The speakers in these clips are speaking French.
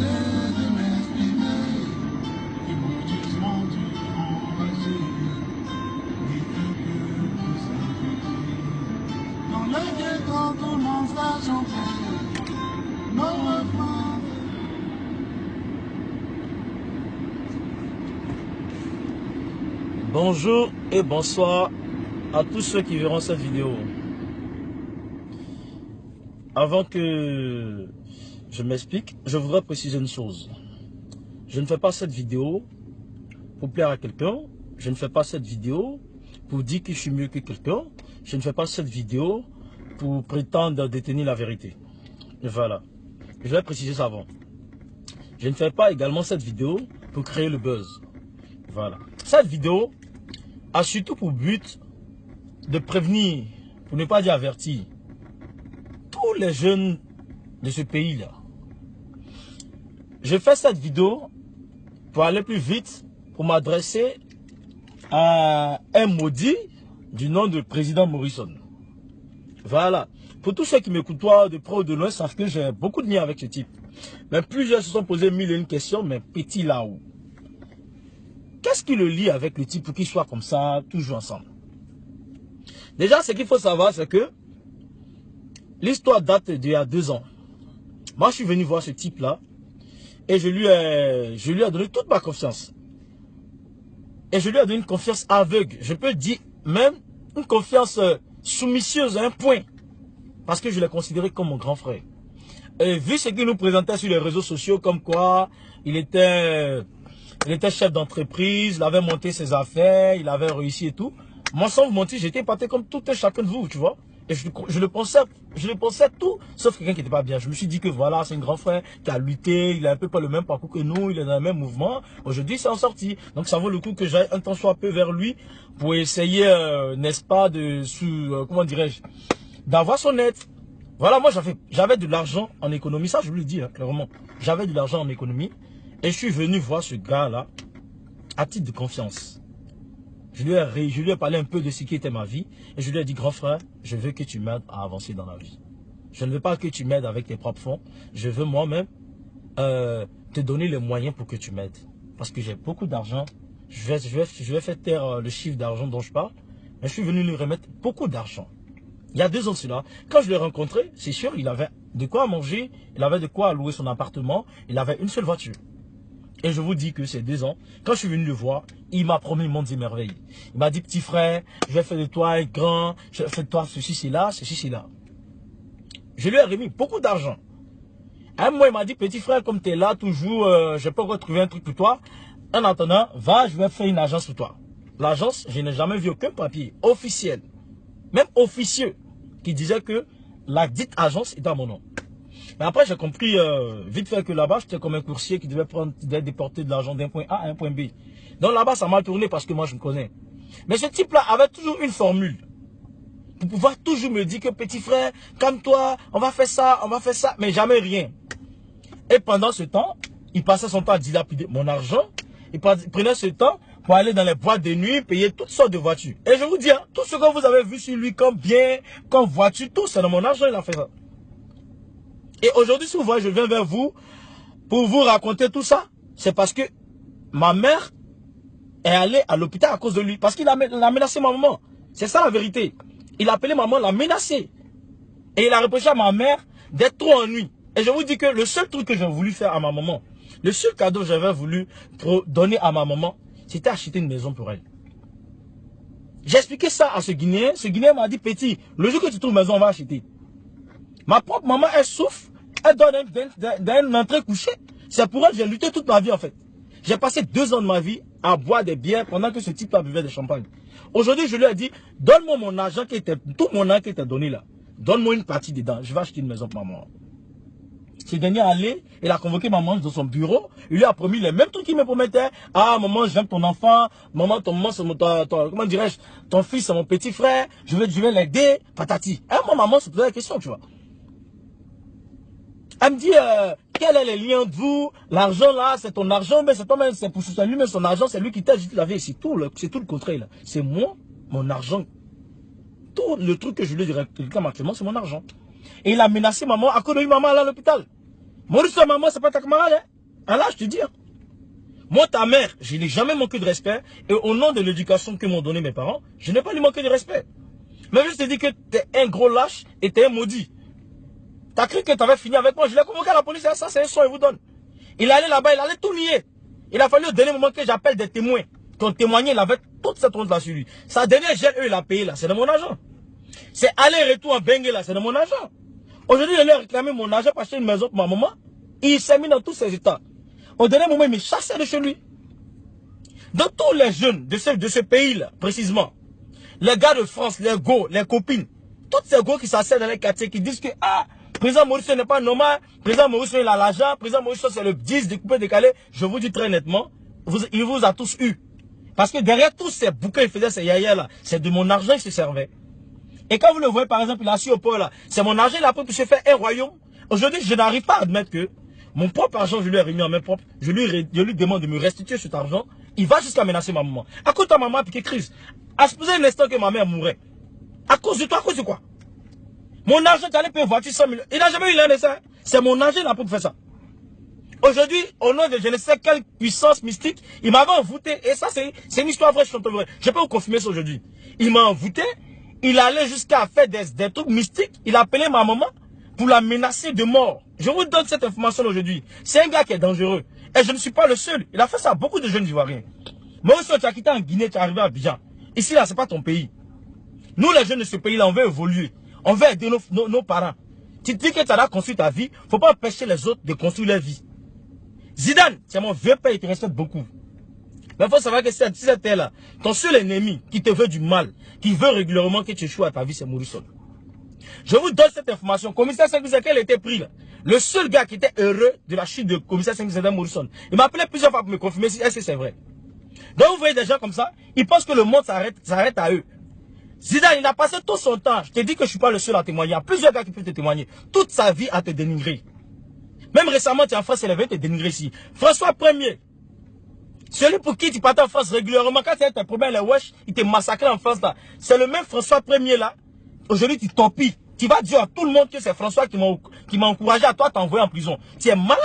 de m'exprimer. Et maudissement du enragé. Dites que tout s'est dans le ghetto, tout le monde va chanter. Nos refrains. Bonjour et bonsoir à tous ceux qui verront cette vidéo. Avant que je m'explique, je voudrais préciser une chose. Je ne fais pas cette vidéo pour plaire à quelqu'un. Je ne fais pas cette vidéo pour dire que je suis mieux que quelqu'un. Je ne fais pas cette vidéo pour prétendre détenir la vérité. Voilà. Je vais préciser ça avant. Je ne fais pas également cette vidéo pour créer le buzz. Voilà. Cette vidéo a surtout pour but de prévenir, pour ne pas dire avertir, tous les jeunes de ce pays-là. Je fais cette vidéo pour aller plus vite, pour m'adresser à un maudit du nom de président Morrison. Voilà. Pour tous ceux qui me côtoient de près ou de loin, savent que j'ai beaucoup de liens avec ce type. Mais plusieurs se sont posés mille et une questions, mais petit là-haut. Qu'est-ce qui le lie avec le type pour qu'il soit comme ça, toujours ensemble? Déjà, ce qu'il faut savoir, c'est que l'histoire date d'il y a 2 ans. Moi, je suis venu voir ce type-là et je lui ai donné toute ma confiance. Et je lui ai donné une confiance aveugle. Je peux dire même une confiance soumisseuse à un point. Parce que je l'ai considéré comme mon grand frère. Et vu ce qu'il nous présentait sur les réseaux sociaux, comme quoi il était chef d'entreprise, il avait monté ses affaires, il avait réussi et tout. Moi, sans vous mentir, j'étais épaté comme tout un chacun de vous, tu vois. Et je le pensais tout, sauf quelqu'un qui n'était pas bien. Je me suis dit que voilà, c'est un grand frère qui a lutté, il a un peu pas le même parcours que nous, il est dans le même mouvement. Aujourd'hui, c'est en sortie. Donc, ça vaut le coup que j'aille un temps soit un peu vers lui pour essayer, n'est-ce pas, comment dirais-je, d'avoir son aide. Voilà, moi, j'avais de l'argent en économie, ça, je vous le dis, hein, clairement. J'avais de l'argent en économie. Et je suis venu voir ce gars-là à titre de confiance. Je lui ai parlé un peu de ce qui était ma vie. Et je lui ai dit, grand frère, je veux que tu m'aides à avancer dans la vie. Je ne veux pas que tu m'aides avec tes propres fonds. Je veux moi-même te donner les moyens pour que tu m'aides. Parce que j'ai beaucoup d'argent. Je vais faire taire le chiffre d'argent dont je parle. Mais je suis venu lui remettre beaucoup d'argent. Il y a 2 ans de cela, quand je l'ai rencontré, c'est sûr, il avait de quoi manger, il avait de quoi louer son appartement, il avait une seule voiture. Et je vous dis que ces 2 ans, quand je suis venu le voir, il m'a promis le monde des merveilles. Il m'a dit, petit frère, je vais faire de toi un grand, je vais faire de toi ceci, cela. Je lui ai remis beaucoup d'argent. Un mois, il m'a dit, petit frère, comme tu es là toujours, je peux retrouver un truc pour toi. En attendant, va, je vais faire une agence pour toi. L'agence, je n'ai jamais vu aucun papier officiel, même officieux, qui disait que la dite agence est à mon nom. Mais après, j'ai compris vite fait que là-bas, j'étais comme un coursier qui devait déporter de l'argent d'un point A à un point B. Donc là-bas, ça m'a tourné parce que moi, je me connais. Mais ce type-là avait toujours une formule. Pour pouvoir toujours me dire que petit frère, calme-toi, on va faire ça, mais jamais rien. Et pendant ce temps, il passait son temps à dilapider mon argent. Il prenait ce temps pour aller dans les boîtes de nuit, payer toutes sortes de voitures. Et je vous dis, hein, tout ce que vous avez vu sur lui comme bien, comme voiture, tout, c'est dans mon argent, il a fait ça. Et aujourd'hui, si vous voyez, je viens vers vous pour vous raconter tout ça. C'est parce que ma mère est allée à l'hôpital à cause de lui. Parce qu'il a menacé ma maman. C'est ça la vérité. Il a appelé maman, l'a menacé. Et il a reproché à ma mère d'être trop en nuit. Et je vous dis que le seul truc que j'ai voulu faire à ma maman, le seul cadeau que j'avais voulu donner à ma maman, c'était acheter une maison pour elle. J'ai expliqué ça à ce Guinéen. Ce Guinéen m'a dit, petit, le jour que tu trouves une maison, on va acheter. Ma propre maman, elle souffre. Elle donne une entrée couchée. C'est pour elle que j'ai lutté toute ma vie en fait. J'ai passé 2 ans de ma vie à boire des bières pendant que ce type-là buvait des champagnes. Aujourd'hui, je lui ai dit, donne-moi mon argent qui était, tout mon argent qui était donné là. Donne-moi une partie dedans. Je vais acheter une maison pour maman. Ce dernier allé, il a convoqué maman dans son bureau. Il lui a promis les mêmes trucs qu'il me promettait. Ah, maman, j'aime ton enfant. Maman, c'est comment dirais-je, ton fils, c'est mon petit frère. Je vais l'aider. Patati. Et moi, maman se posait la question, tu vois. Elle me dit, quel est le lien de vous? L'argent là, c'est ton argent, mais c'est toi-même, c'est pour lui, mais son argent, c'est lui qui t'a dit la vie. C'est tout le contraire. C'est moi, mon argent. Tout le truc que je lui réclame actuellement, c'est mon argent. Et il a menacé maman, à cause de lui, maman, elle est à l'hôpital. Maurice, maman, c'est pas ta camarade, hein? À l'âge de dire. Moi, ta mère, je n'ai jamais manqué de respect. Et au nom de l'éducation que m'ont donné mes parents, je n'ai pas lui manqué de respect. Mais je te dis que tu es un gros lâche et tu es un maudit. Tu as cru que tu avais fini avec moi. Je l'ai convoqué à la police. Ça, c'est un son, il vous donne. Il allait là-bas, il allait tout nier. Il a fallu au dernier moment que j'appelle des témoins qui ont témoigné. Il avait toute cette honte là sur lui. Sa dernière gel, eux, il a payé là. C'est de mon argent. C'est aller-retour en Bengue là. C'est de mon argent. Aujourd'hui, il a réclamé mon argent pour acheter une maison pour ma maman. Il s'est mis dans tous ses états. Au dernier moment, il me chassait de chez lui. De tous les jeunes de ce pays-là, précisément, les gars de France, les go, les copines, toutes ces go qui s'assèdent dans les quartiers, qui disent que, ah, président Maurice n'est pas normal, président Maurice il a l'argent, président Maurice c'est le 10 découpé décalé, je vous dis très nettement, il vous a tous eu. Parce que derrière tous ces bouquins, il faisait ces yaya-là, c'est de mon argent il se servait. Et quand vous le voyez, par exemple, il a assis au port là, c'est mon argent, il a pris pour se faire un royaume. Aujourd'hui, je n'arrive pas à admettre que mon propre argent, je lui ai remis en main propre. Je lui demande de me restituer cet argent. Il va jusqu'à menacer ma maman. À cause de ta maman a piqué crise. À se poser un instant que ma mère mourrait. À cause de toi, à cause de quoi? Mon argent, tu allais payer une voiture 100 millions. Il n'a jamais eu l'un de ça. C'est mon argent, il a pour faire ça. Aujourd'hui, au nom de je ne sais quelle puissance mystique, il m'avait envoûté. Et ça, c'est une histoire vraie, je suis vrai. Je peux vous confirmer ça aujourd'hui. Il m'a envoûté. Il allait jusqu'à faire des trucs mystiques. Il appelait ma maman pour la menacer de mort. Je vous donne cette information aujourd'hui. C'est un gars qui est dangereux. Et je ne suis pas le seul. Il a fait ça à beaucoup de jeunes Ivoiriens. Moi aussi, tu as quitté en Guinée, tu es arrivé à Abidjan. Ici, là, ce n'est pas ton pays. Nous, les jeunes de ce pays-là, on veut évoluer. On veut aider nos parents. Tu te dis que tu as construit ta vie. Il ne faut pas empêcher les autres de construire leur vie. Zidane, c'est mon vieux père, il te respecte beaucoup. Mais il faut savoir que si cette terre-là, ton seul ennemi qui te veut du mal, qui veut régulièrement que tu échoues à ta vie, c'est Maurice. Je vous donne cette information. Commissaire Senghouze, elle était pris là. Le seul gars qui était heureux de la chute de commissaire Senghouze, c'était Maurice. Il m'a appelé plusieurs fois pour me confirmer si est-ce que c'est vrai. Donc vous voyez des gens comme ça, ils pensent que le monde s'arrête à eux. Zidane, il a passé tout son temps. Je te dis que je ne suis pas le seul à témoigner. Il y a plusieurs gars qui peuvent te témoigner. Toute sa vie à te dénigrer. Même récemment, tu es en France, il vient te dénigrer ici. François Ier. Celui pour qui tu partais en France régulièrement, quand tu as tes problèmes, les wesh, il te massacrait en France là. C'est le même François Ier là. Aujourd'hui, tu torpilles. Tu vas dire à tout le monde que c'est François qui m'a encouragé à toi t'envoyer en prison. Tu es malade.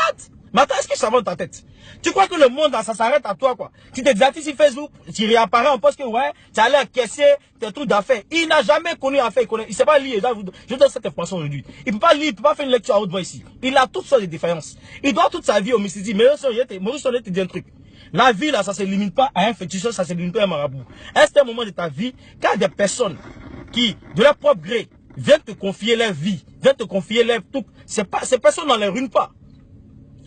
Mais attends, est-ce que ça va dans ta tête? Tu crois que le monde, ça s'arrête à toi, quoi? Tu te désactives sur Facebook, tu réapparais en poste que, ouais, tu allais encaisser tes trucs d'affaires. Il n'a jamais connu affaires, il ne sait pas lire. Je donne cette information aujourd'hui. Il ne peut pas lire, il ne peut pas faire une lecture à haute voix ici. Il a toutes sortes de défaillances. Il doit toute sa vie au mystique. Mais Maurice, on te dit un truc. La vie, là, ça ne se limite pas à un féticheur, ça ne se limite pas à un marabout. Est-ce un moment de ta vie, quand il y a des personnes qui, de leur propre gré, viennent te confier leur vie, viennent te confier leur tout, ces personnes ne les ruinent pas.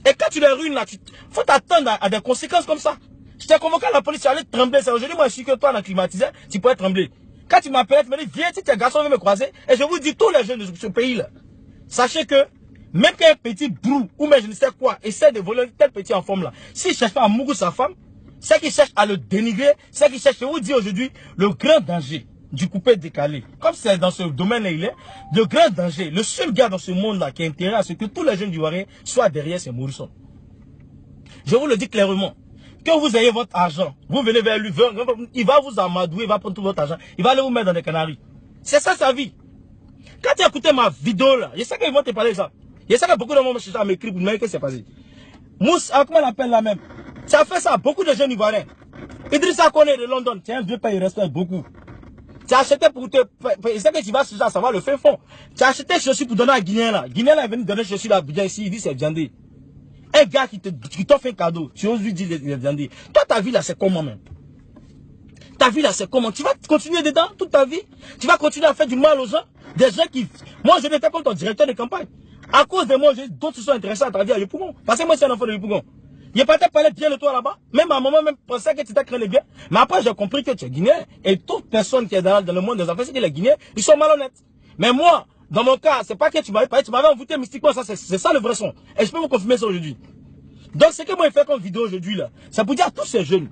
Et quand tu les ruines là, faut t'attendre à des conséquences comme ça. Je t'ai convoqué à la police, tu allais trembler. Aujourd'hui, moi, je suis que toi, on a climatisé, tu pourrais trembler. Quand tu m'appelles, tu me dis, viens, si tes garçons viennent me croiser. Et je vous dis, tous les jeunes de ce pays-là, sachez que, même qu'un petit brou, ou même je ne sais quoi, essaie de voler tel petit en forme là, s'il cherche pas à mourir sa femme, c'est qu'il cherche à le dénigrer, c'est qu'il cherche, je vous dis aujourd'hui, le grand danger du coupé décalé. Comme c'est dans ce domaine-là, il est, le grand danger, le seul gars dans ce monde-là qui a intérêt à ce que tous les jeunes du Ivoirien soient derrière, c'est Maurice. Je vous le dis clairement. Que vous ayez votre argent, vous venez vers lui, il va vous amadouer, il va prendre tout votre argent, il va aller vous mettre dans des canaries. C'est ça sa vie. Quand tu as écouté ma vidéo là, je sais qu'ils vont te parler de ça. Je sais que beaucoup de monde m'écrit pour me dire que c'est passé. Mousse, comment on l'appelle là même? Ça fait ça, beaucoup de jeunes Ivoiriens. Idrissa Koné de London, c'est un vieux pays, il respecte beaucoup. Tu as acheté pour te... Je sais que tu vas chercher à savoir le fin fond. Tu as acheté chaussures pour donner à Guinéen là. Guinéen là est venu donner chaussures à Abidjan ici, il dit c'est viandé. Un gars qui t'offre un cadeau, tu oses lui dire il est viandé. Toi ta vie là c'est comment même? Ta vie là c'est comment? Tu vas continuer dedans toute ta vie? Tu vas continuer à faire du mal aux gens? Des gens qui... Moi je n'étais pas ton directeur de campagne. À cause de moi, d'autres se sont intéressés à ta vie à Yopougon. Parce que moi je suis un enfant de Yopougon. Il pas parlé bien de toi là-bas. Même à un moment, même pensait que tu t'as créé bien. Mais après, j'ai compris que tu es Guinéen. Et toute personne qui est dans le monde des affaires, c'est que les Guinéens, ils sont malhonnêtes. Mais moi, dans mon cas, c'est pas que tu m'avais parlé, tu m'avais envoûté mystiquement. C'est ça le vrai son. Et je peux vous confirmer ça aujourd'hui. Donc, ce que moi, je fais comme vidéo aujourd'hui, là, c'est pour dire à tous ces jeunes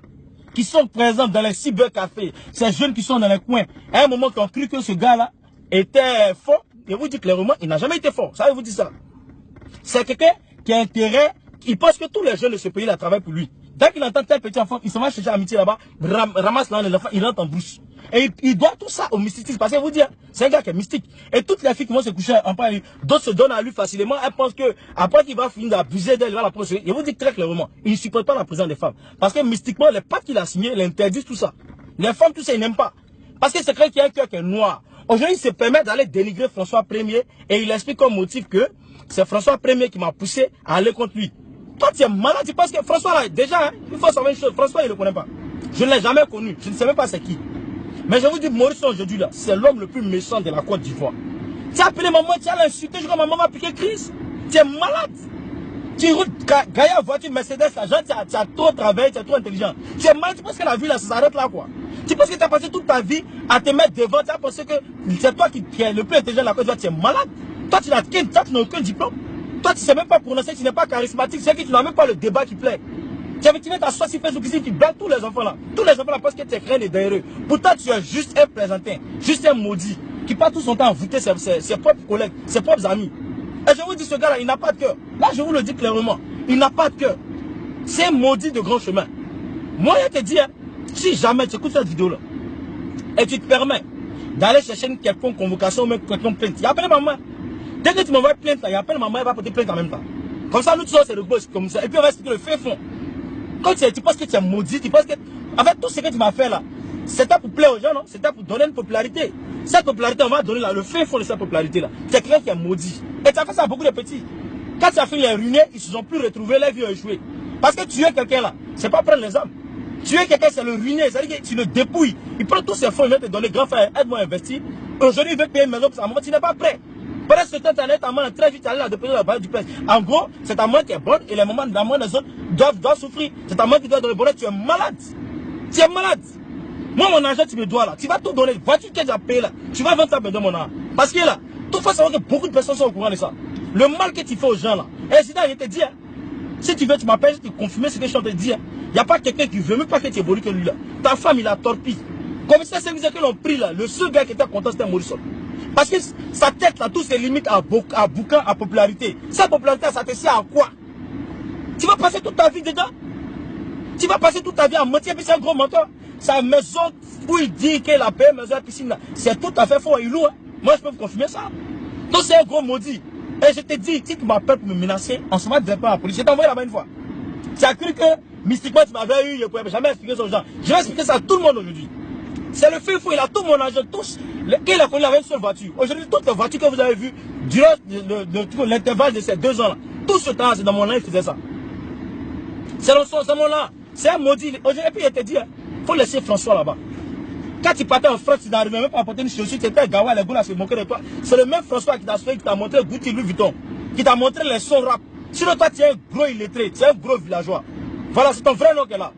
qui sont présents dans les cybercafés, ces jeunes qui sont dans les coins, à un moment, qui ont cru que ce gars-là était fort. Et vous dites clairement, il n'a jamais été fort. Ça, je vous dis ça. C'est quelqu'un qui a intérêt. Il pense que tous les jeunes de ce pays-là travaillent pour lui. Dès qu'il entend tel petit enfant, il se va chercher amitié là-bas, ramasse l'enfant, il rentre en brousse. Et il doit tout ça au mysticisme. Parce que vous dire, c'est un gars qui est mystique. Et toutes les filles qui vont se coucher en paix, d'autres se donnent à lui facilement. Elles pensent que, après qu'il va finir d'abuser d'elle, il va la protéger. Je vous dis très clairement, il ne supporte pas la présence des femmes. Parce que mystiquement, les pactes qu'il a signés, il interdisent tout ça. Les femmes, tout ça, ils n'aiment pas. Parce que c'est quelqu'un qui a un cœur qui est noir. Aujourd'hui, il se permet d'aller dénigrer François Ier et il explique comme motif que c'est François Ier qui m'a poussé à aller contre lui. Toi, tu es malade, tu penses que François, là, déjà, hein, il faut savoir une chose, François, il ne le connaît pas. Je ne l'ai jamais connu, je ne sais même pas c'est qui. Mais je vous dis, Morisson, aujourd'hui, là, c'est l'homme le plus méchant de la Côte d'Ivoire. Tu as appelé maman, tu as l'insulté, je crois que maman va piquer crise. Tu es malade. Tu roules Gaïa voiture Mercedes, là, genre, tu as trop travaillé, tu es trop intelligent. Tu es malade, tu penses que la vie, là, ça s'arrête là, quoi. Tu penses que tu as passé toute ta vie à te mettre devant, tu as pensé que c'est toi qui es le plus intelligent de la Côte d'Ivoire, tu es malade. Toi, tu n'as aucun diplôme. Toi, tu ne sais même pas prononcer, tu n'es pas charismatique, c'est que tu n'as même pas le débat qui plaît. Tu mets ta soie sur Facebook ici, tu blagues tous les enfants là. Tous les enfants là parce que tu es craint et derrière eux. Pourtant, tu es juste un plaisantin, juste un maudit, qui passe tout son temps à voûter ses propres collègues, ses propres amis. Et je vous dis, ce gars-là, il n'a pas de cœur. Là, je vous le dis clairement, il n'a pas de cœur. C'est un maudit de grand chemin. Moi, je te dis, hein, si jamais tu écoutes cette vidéo-là, et tu te permets d'aller chercher une quelconque convocation ou même quelconque plainte, il appelle maman. Dès que tu m'envoies plainte, il appelle maman, il va porter plainte en même temps. Comme ça, nous tous, c'est le boss comme ça. Et puis on va expliquer le fait fond. Quand tu penses que tu es maudit, tu penses que... En fait, tout ce que tu m'as fait là, c'était pour plaire aux gens, non? C'était pour donner une popularité. Cette popularité, on va donner là, le fait fond de cette popularité-là. Tu es quelqu'un qui est maudit. Et tu as fait ça à beaucoup de petits. Quand tu as fini les ruiner, ils ne se sont plus retrouvés, les vieux ont échoué. Parce que tuer quelqu'un là, c'est pas prendre les âmes. Tuer quelqu'un, c'est le ruiner. C'est-à-dire que tu le dépouilles. Il prend tous ses fonds, il vient te donner, grand frère, aide-moi à investir. Aujourd'hui, il veut payer une maison pour sa maman, tu n'es pas prêt. Pendant ce temps, tu allais ta main très vite, tu allais la déposer dans la barre du prince. En gros, c'est ta main qui est bonne et les moments de la main des autres doivent souffrir. C'est ta main qui doit donner le bonheur. Tu es malade. Tu es malade. Moi, mon argent, tu me dois là. Tu vas tout donner. Voiture que tu as payé là. Tu vas vendre ça, me donner mon argent. Parce que là, tout faut savoir que beaucoup de personnes sont au courant de ça. Le mal que tu fais aux gens là. Et c'est là, je te dis, hein, si tu veux, tu m'appelles, je te confirmer ce que je suis en train de dire. Il n'y a pas quelqu'un qui veut, même pas que tu évolues que lui là. Ta femme, il a torpille. Comme ça, c'est que l'on pris là. Le seul gars qui était content, c'était Morisson. Parce que sa tête là, tout se limite à boucan, à popularité. Cette popularité, ça te sert à quoi? Tu vas passer toute ta vie dedans? Tu vas passer toute ta vie à mentir, puis c'est un gros menteur. Sa maison où il dit qu'il a payé maison à piscine là, c'est tout à fait faux, il loue. Hein? Moi, je peux vous confirmer ça. Donc c'est un gros maudit. Et je te dis, si tu m'appelles pour me menacer, on se met directement à la police. Je t'ai envoyé là-bas une fois. Tu as cru que mystiquement tu m'avais eu, je ne pouvais jamais expliquer ça aux gens. Je vais expliquer ça à tout le monde aujourd'hui. C'est le fait fou, il a tout mon argent, tous. Qu'il a connu avec une seule voiture. Aujourd'hui, toutes les voitures que vous avez vues, durant l'intervalle de ces 2 ans là, tout ce temps, c'est dans mon nom, il faisait ça. C'est mon nom. C'est un maudit. Aujourd'hui, et puis il te dit, il faut laisser François là-bas. Quand tu partais en France, tu n'arrivais même pas à porter une chaussure, tu étais gawa, les gars se moquaient de toi. C'est le même François qui t'a fait, qui t'a montré Gucci Louis Vuitton, qui t'a montré les sons rap. Sinon, toi, tu es un gros illettré, tu es un gros villageois. Voilà, c'est ton vrai nom qui est là.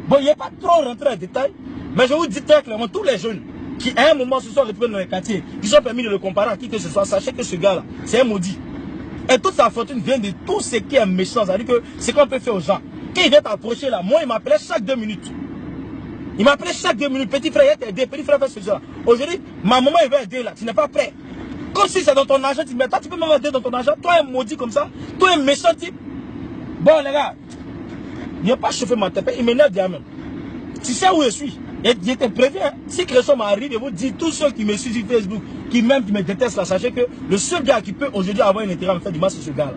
Bon, il n'est pas trop rentré en détail, mais je vous dis très clairement, tous les jeunes qui, à un moment, se sont retrouvés dans les quartiers, qui sont permis de le comparer à qui que ce soit, sachez que ce gars-là, c'est un maudit. Et toute sa fortune vient de tout ce qui est méchant, c'est-à-dire que c'est qu'on peut faire aux gens. Quand il vient t'approcher là, moi, il m'appelait chaque 2 minutes. Il m'appelait chaque 2 minutes, petit frère, il va t'aider, petit frère, fais ce genre. Aujourd'hui, ma maman, il va aider là, tu n'es pas prêt. Comme si c'est dans ton argent, tu dis, mais toi, tu peux même aider dans ton argent. Toi, un maudit comme ça, toi, un méchant type. Bon, les gars, il n'a pas chauffé ma tête, il m'énerve déjà même. Tu sais où je suis. Et je te préviens, si quelque chose m'arrive, je vous dis, tous ceux qui me suivent sur Facebook, qui même qui me détestent là, sachez que le seul gars qui peut aujourd'hui avoir un intérêt à me faire du mal, c'est ce gars-là.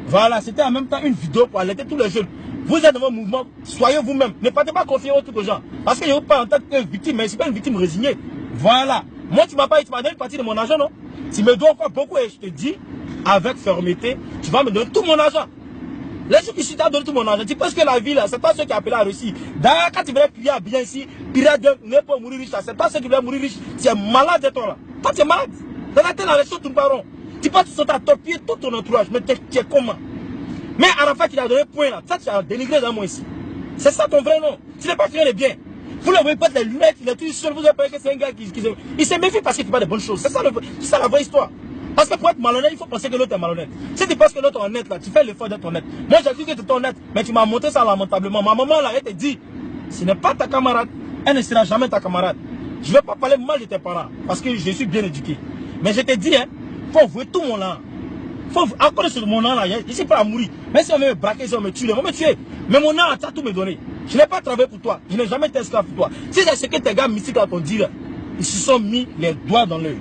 Voilà, c'était en même temps une vidéo pour alerter tous les jeunes. Vous êtes dans votre mouvement, soyez vous-même. Ne partez pas confier au truc aux gens. Parce que je ne vous parle en tant que victime, mais ce n'est pas une victime résignée. Voilà. Moi, tu m'as pas dit, tu m'as donné une partie de mon argent, non? Tu me dois encore beaucoup et je te dis, avec fermeté, tu vas me donner tout mon argent. Les gens qui sont donné tout mon argent, tu penses que la vie là, c'est pas ceux qui appellent à Russie. D'ailleurs, quand tu veux prier bien ici, pirate n'est pas mourir riche là, c'est pas ceux qui veulent mourir riche. Tu es malade de toi là. Toi, tu es malade. Dans la tête, les choses tournent pas rond. Tu penses que tu sont à torpiller tout ton entourage, mais tu es comment? Mais à la fin, tu as donné point là, ça tu as dénigré dans moi ici. C'est ça ton vrai nom. Tu n'es pas fait les biens. Vous ne voyez pas les lunettes, il est tout seul, vous avez payé que c'est un gars qui il se méfie parce qu'il ne fait pas de bonnes choses. C'est ça la vraie histoire. Parce que pour être malhonnête, il faut penser que l'autre est malhonnête. Si tu penses que l'autre est honnête, là, tu fais l'effort d'être honnête. Moi, j'ai dit que tu es honnête, mais tu m'as monté ça lamentablement. Ma maman, là, elle te dit, ce n'est pas ta camarade, elle ne sera jamais ta camarade. Je ne vais pas parler mal de tes parents, parce que je suis bien éduqué. Mais je te dis, il faut vouer tout mon nom. Faut encore sur mon nom là, je ne suis pas à mourir. Même si on me braquer, si on me tue, on me tuer. Mais mon nom, tu as tout me donné. Je n'ai pas travaillé pour toi. Je n'ai jamais été esclave pour toi. Si c'est ce que tes gars mystiques là t'ont dit, là, ils se sont mis les doigts dans l'œil.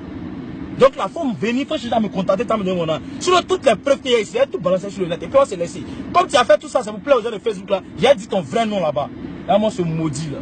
Donc là, il faut me venir, il faut chercher à me contenter, à me donner mon nom. Sinon, toutes les preuves qu'il y a ici, elles tout balancer sur le net. Et puis on s'est laissé. Comme tu as fait tout ça, ça vous plaît aux gens de Facebook là, j'ai dit ton vrai nom là-bas. Là, moi, ce maudit là.